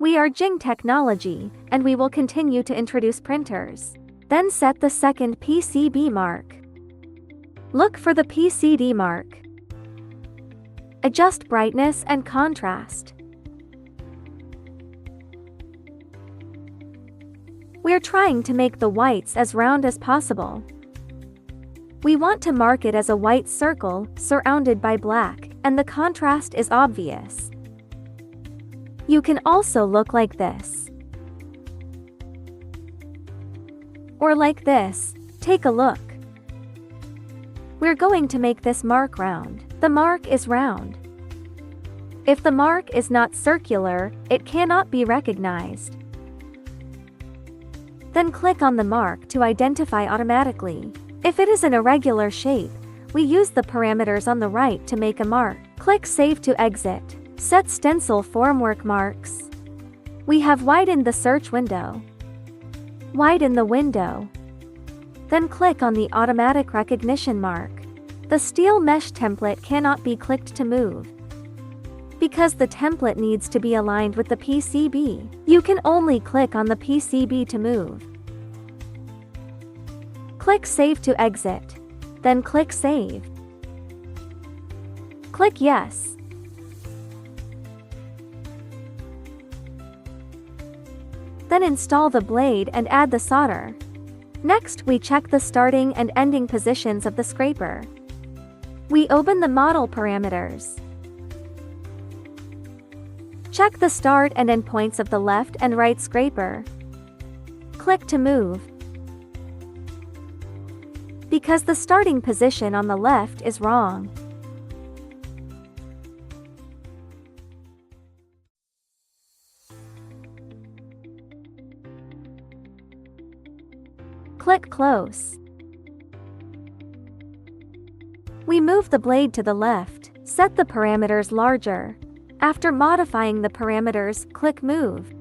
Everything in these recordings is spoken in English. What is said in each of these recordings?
We are JHIMS Technology, and we will continue to introduce printers. Then set the second PCB mark. Look for the PCB mark. Adjust brightness and contrast. We're trying to make the whites as round as possible. We want to mark it as a white circle surrounded by black, and the contrast is obvious. You can also look like this. Or like this. Take a look. We're going to make this mark round. The mark is round. If the mark is not circular, it cannot be recognized. Then click on the mark to identify automatically. If it is an irregular shape, we use the parameters on the right to make a mark. Click Save to exit. Set Stencil formwork marks. We have widened the search window. Widen the window. Then click on the automatic recognition mark. The steel mesh template cannot be clicked to move. Because the template needs to be aligned with the PCB, you can only click on the PCB to move. Click Save to exit. Then click Save. Click Yes. Then install the blade and add the solder. Next, we check the starting and ending positions of the scraper. We open the model parameters. Check the start and end points of the left and right scraper. Click to move. Because the starting position on the left is wrong. Click Close. We move the blade to the left. Set the parameters larger. After modifying the parameters, click Move.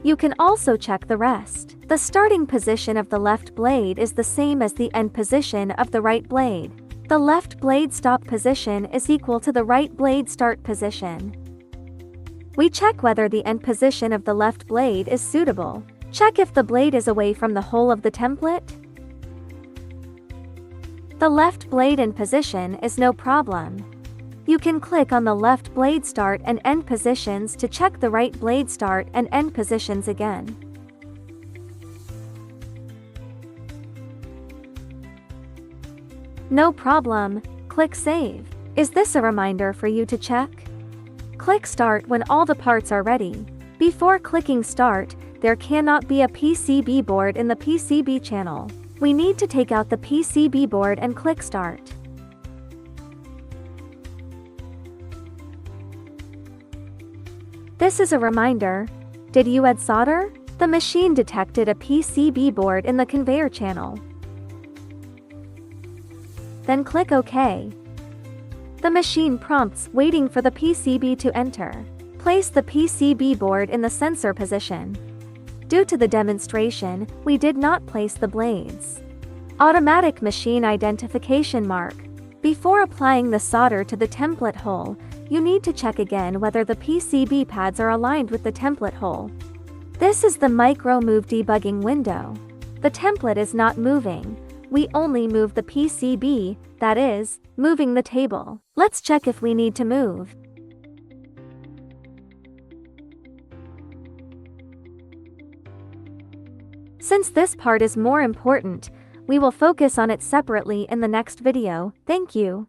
You can also check the rest. The starting position of the left blade is the same as the end position of the right blade. The left blade stop position is equal to the right blade start position. We check whether the end position of the left blade is suitable. Check if the blade is away from the hole of the template. The left blade end position is no problem. You can click on the left blade start and end positions to check the right blade start and end positions again. No problem. Click Save. Is this a reminder for you to check? Click Start when all the parts are ready. Before clicking Start, there cannot be a PCB board in the PCB channel. We need to take out the PCB board and click Start. This is a reminder. Did you add solder? The machine detected a PCB board in the conveyor channel. Then click OK. The machine prompts, waiting for the PCB to enter. Place the PCB board in the sensor position. Due to the demonstration, we did not place the blades. Automatic machine identification mark. Before applying the solder to the template hole, you need to check again whether the PCB pads are aligned with the template hole. This is the micro move debugging window. The template is not moving. We only move the PCB, that is, moving the table. Let's check if we need to move. Since this part is more important, we will focus on it separately in the next video. Thank you.